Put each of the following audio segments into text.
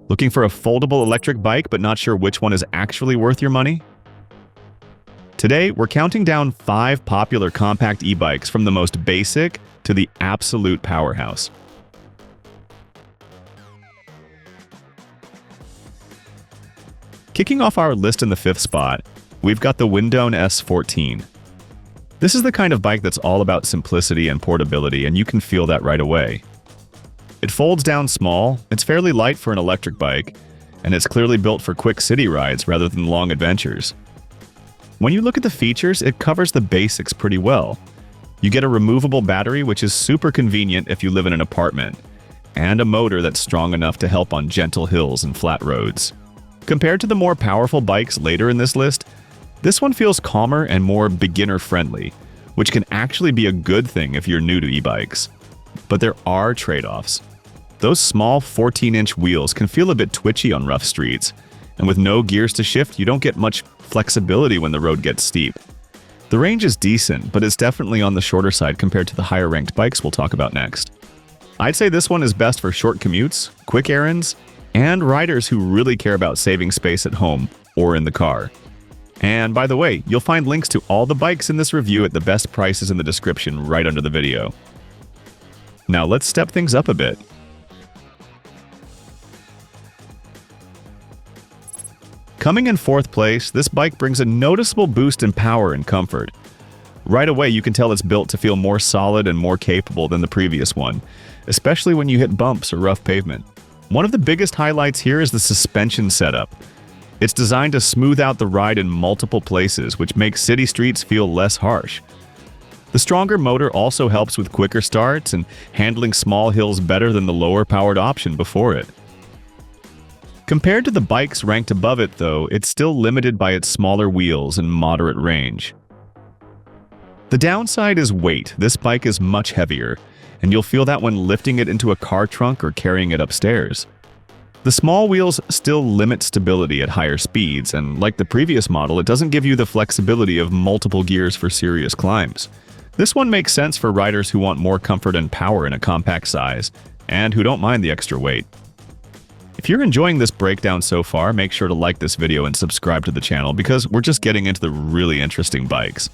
Looking for a foldable electric bike but not sure which one is actually worth your money? Today, we're counting down 5 popular compact e-bikes from the most basic to the absolute powerhouse. Kicking off our list in the 5th spot, we've got the Windone S14. This is the kind of bike that's all about simplicity and portability, and you can feel that right away. It folds down small, it's fairly light for an electric bike, and it's clearly built for quick city rides rather than long adventures. When you look at the features, it covers the basics pretty well. You get a removable battery, which is super convenient if you live in an apartment, and a motor that's strong enough to help on gentle hills and flat roads. Compared to the more powerful bikes later in this list, this one feels calmer and more beginner-friendly, which can actually be a good thing if you're new to e-bikes. But there are trade-offs. Those small 14-inch wheels can feel a bit twitchy on rough streets, and with no gears to shift, you don't get much flexibility when the road gets steep. The range is decent, but it's definitely on the shorter side compared to the higher-ranked bikes we'll talk about next. I'd say this one is best for short commutes, quick errands, and riders who really care about saving space at home or in the car. And by the way, you'll find links to all the bikes in this review at the best prices in the description right under the video. Now let's step things up a bit. Coming in 4th place, this bike brings a noticeable boost in power and comfort. Right away, you can tell it's built to feel more solid and more capable than the previous one, especially when you hit bumps or rough pavement. One of the biggest highlights here is the suspension setup. It's designed to smooth out the ride in multiple places, which makes city streets feel less harsh. The stronger motor also helps with quicker starts and handling small hills better than the lower-powered option before it. Compared to the bikes ranked above it, though, it's still limited by its smaller wheels and moderate range. The downside is weight. This bike is much heavier, and you'll feel that when lifting it into a car trunk or carrying it upstairs. The small wheels still limit stability at higher speeds, and like the previous model, it doesn't give you the flexibility of multiple gears for serious climbs. This one makes sense for riders who want more comfort and power in a compact size, and who don't mind the extra weight. If you're enjoying this breakdown so far, make sure to like this video and subscribe to the channel because we're just getting into the really interesting bikes.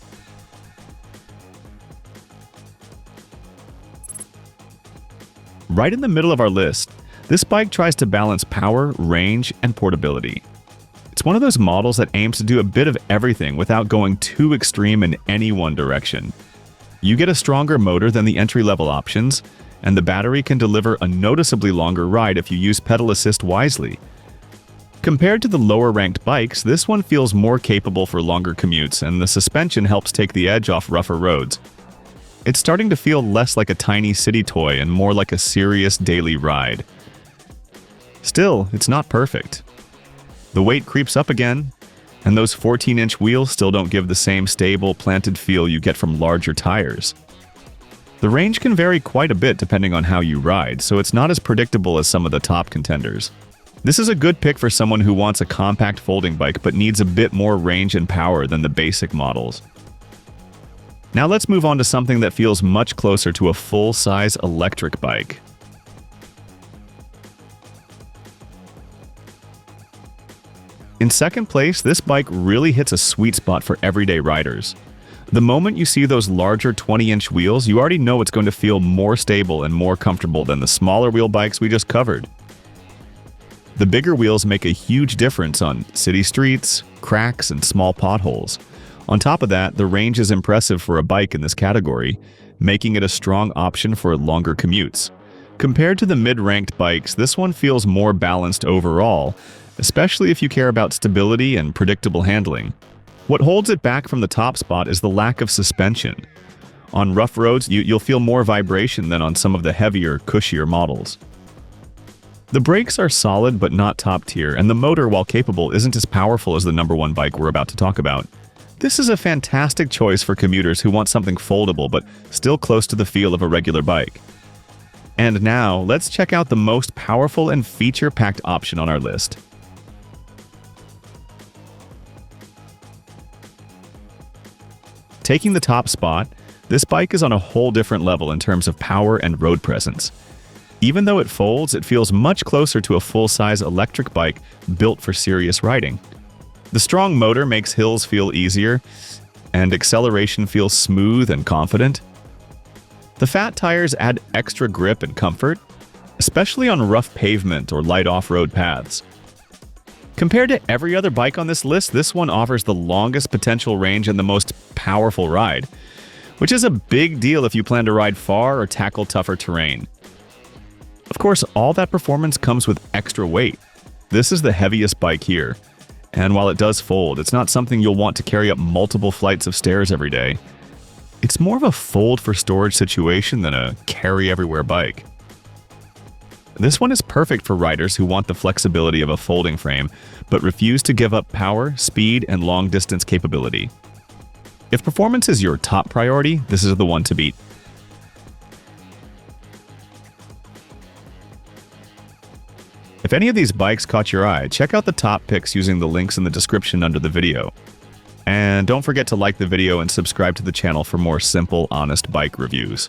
Right in the middle of our list, this bike tries to balance power, range, and portability. It's one of those models that aims to do a bit of everything without going too extreme in any one direction. You get a stronger motor than the entry-level options, and the battery can deliver a noticeably longer ride if you use pedal assist wisely. Compared to the lower-ranked bikes, this one feels more capable for longer commutes, and the suspension helps take the edge off rougher roads. It's starting to feel less like a tiny city toy and more like a serious daily ride. Still, it's not perfect. The weight creeps up again, and those 14-inch wheels still don't give the same stable, planted feel you get from larger tires. The range can vary quite a bit depending on how you ride, so it's not as predictable as some of the top contenders. This is a good pick for someone who wants a compact folding bike but needs a bit more range and power than the basic models. Now let's move on to something that feels much closer to a full-size electric bike. In 2nd place, this bike really hits a sweet spot for everyday riders. The moment you see those larger 20-inch wheels, you already know it's going to feel more stable and more comfortable than the smaller wheel bikes we just covered. The bigger wheels make a huge difference on city streets, cracks, and small potholes. On top of that, the range is impressive for a bike in this category, making it a strong option for longer commutes. Compared to the mid-ranked bikes, this one feels more balanced overall, especially if you care about stability and predictable handling. What holds it back from the top spot is the lack of suspension. On rough roads, you'll feel more vibration than on some of the heavier, cushier models. The brakes are solid but not top tier, and the motor, while capable, isn't as powerful as the #1 bike we're about to talk about. This is a fantastic choice for commuters who want something foldable but still close to the feel of a regular bike. And now, let's check out the most powerful and feature-packed option on our list. Taking the top spot, this bike is on a whole different level in terms of power and road presence. Even though it folds, it feels much closer to a full-size electric bike built for serious riding. The strong motor makes hills feel easier, and acceleration feels smooth and confident. The fat tires add extra grip and comfort, especially on rough pavement or light off-road paths. Compared to every other bike on this list, this one offers the longest potential range and the most powerful ride, which is a big deal if you plan to ride far or tackle tougher terrain. Of course, all that performance comes with extra weight. This is the heaviest bike here, and while it does fold, it's not something you'll want to carry up multiple flights of stairs every day. It's more of a fold for storage situation than a carry-everywhere bike. This one is perfect for riders who want the flexibility of a folding frame, but refuse to give up power, speed, and long-distance capability. If performance is your top priority, this is the one to beat. If any of these bikes caught your eye, check out the top picks using the links in the description under the video. And don't forget to like the video and subscribe to the channel for more simple, honest bike reviews.